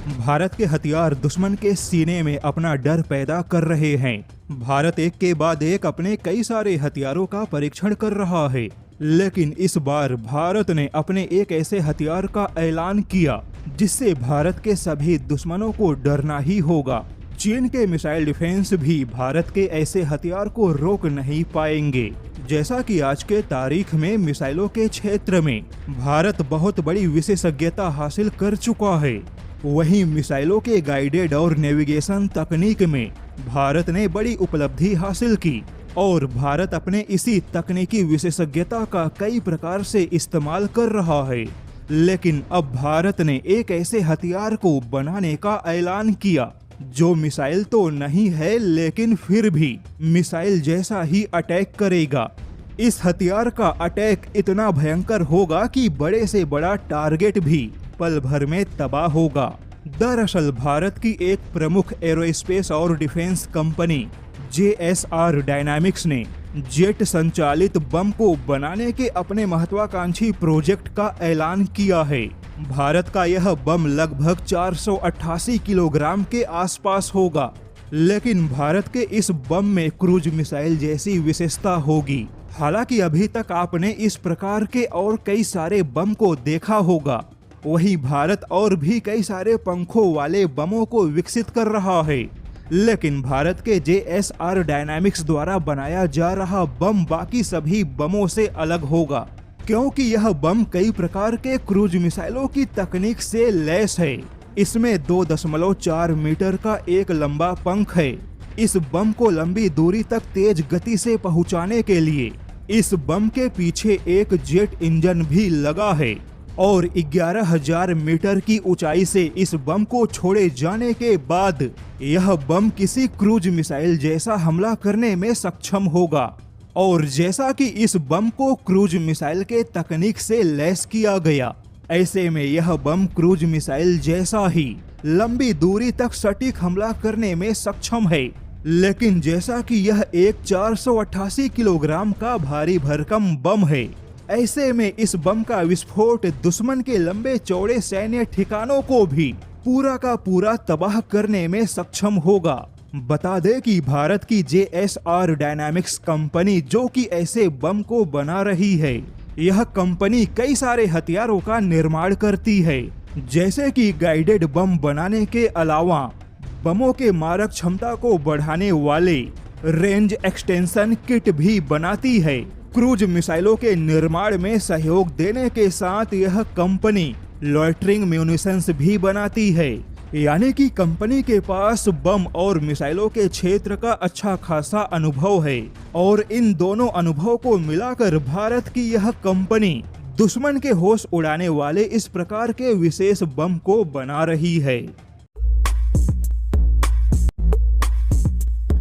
भारत के हथियार दुश्मन के सीने में अपना डर पैदा कर रहे हैं। भारत एक के बाद एक अपने कई सारे हथियारों का परीक्षण कर रहा है, लेकिन इस बार भारत ने अपने एक ऐसे हथियार का ऐलान किया जिससे भारत के सभी दुश्मनों को डरना ही होगा। चीन के मिसाइल डिफेंस भी भारत के ऐसे हथियार को रोक नहीं पाएंगे। जैसा कि आज के तारीख में मिसाइलों के क्षेत्र में भारत बहुत बड़ी विशेषज्ञता हासिल कर चुका है, वहीं मिसाइलों के गाइडेड और नेविगेशन तकनीक में भारत ने बड़ी उपलब्धि हासिल की और भारत अपने इसी तकनीकी विशेषज्ञता का कई प्रकार से इस्तेमाल कर रहा है। लेकिन अब भारत ने एक ऐसे हथियार को बनाने का ऐलान किया जो मिसाइल तो नहीं है, लेकिन फिर भी मिसाइल जैसा ही अटैक करेगा। इस हथियार का अटैक इतना भयंकर होगा कि बड़े से बड़ा टारगेट भी पल भर में तबाह होगा। दरअसल भारत की एक प्रमुख एरोस्पेस और डिफेंस कंपनी JSR डायनामिक्स ने जेट संचालित बम को बनाने के अपने महत्वाकांक्षी प्रोजेक्ट का ऐलान किया है। भारत का यह बम लगभग 488 किलोग्राम के आसपास होगा, लेकिन भारत के इस बम में क्रूज मिसाइल जैसी विशेषता होगी। हालांकि अभी तक आपने इस प्रकार के और कई सारे बम को देखा होगा, वहीं भारत और भी कई सारे पंखों वाले बमों को विकसित कर रहा है, लेकिन भारत के JSR डायनामिक्स द्वारा बनाया जा रहा बम बाकी सभी बमों से अलग होगा, क्योंकि यह बम कई प्रकार के क्रूज मिसाइलों की तकनीक से लैस है। इसमें 2.4 मीटर का एक लंबा पंख है। इस बम को लंबी दूरी तक तेज गति से पहुंचाने के लिए इस बम के पीछे एक जेट इंजन भी लगा है और 11,000 मीटर की ऊंचाई से इस बम को छोड़े जाने के बाद यह बम किसी क्रूज मिसाइल जैसा हमला करने में सक्षम होगा। और जैसा कि इस बम को क्रूज मिसाइल के तकनीक से लैस किया गया, ऐसे में यह बम क्रूज मिसाइल जैसा ही लंबी दूरी तक सटीक हमला करने में सक्षम है। लेकिन जैसा कि यह एक 488 किलोग्राम का भारी भरकम बम है, ऐसे में इस बम का विस्फोट दुश्मन के लंबे चौड़े सैन्य ठिकानों को भी पूरा का पूरा तबाह करने में सक्षम होगा। बता दें कि भारत की JSR डायनामिक्स कंपनी जो कि ऐसे बम को बना रही है, यह कंपनी कई सारे हथियारों का निर्माण करती है, जैसे कि गाइडेड बम बनाने के अलावा बमों के मारक क्षमता को बढ़ाने वाले रेंज एक्सटेंशन किट भी बनाती है। क्रूज मिसाइलों के निर्माण में सहयोग देने के साथ यह कंपनी लॉयटरिंग म्यूनिशंस भी बनाती है, यानी कि कंपनी के पास बम और मिसाइलों के क्षेत्र का अच्छा खासा अनुभव है। और इन दोनों अनुभव को मिलाकर भारत की यह कंपनी दुश्मन के होश उड़ाने वाले इस प्रकार के विशेष बम को बना रही है।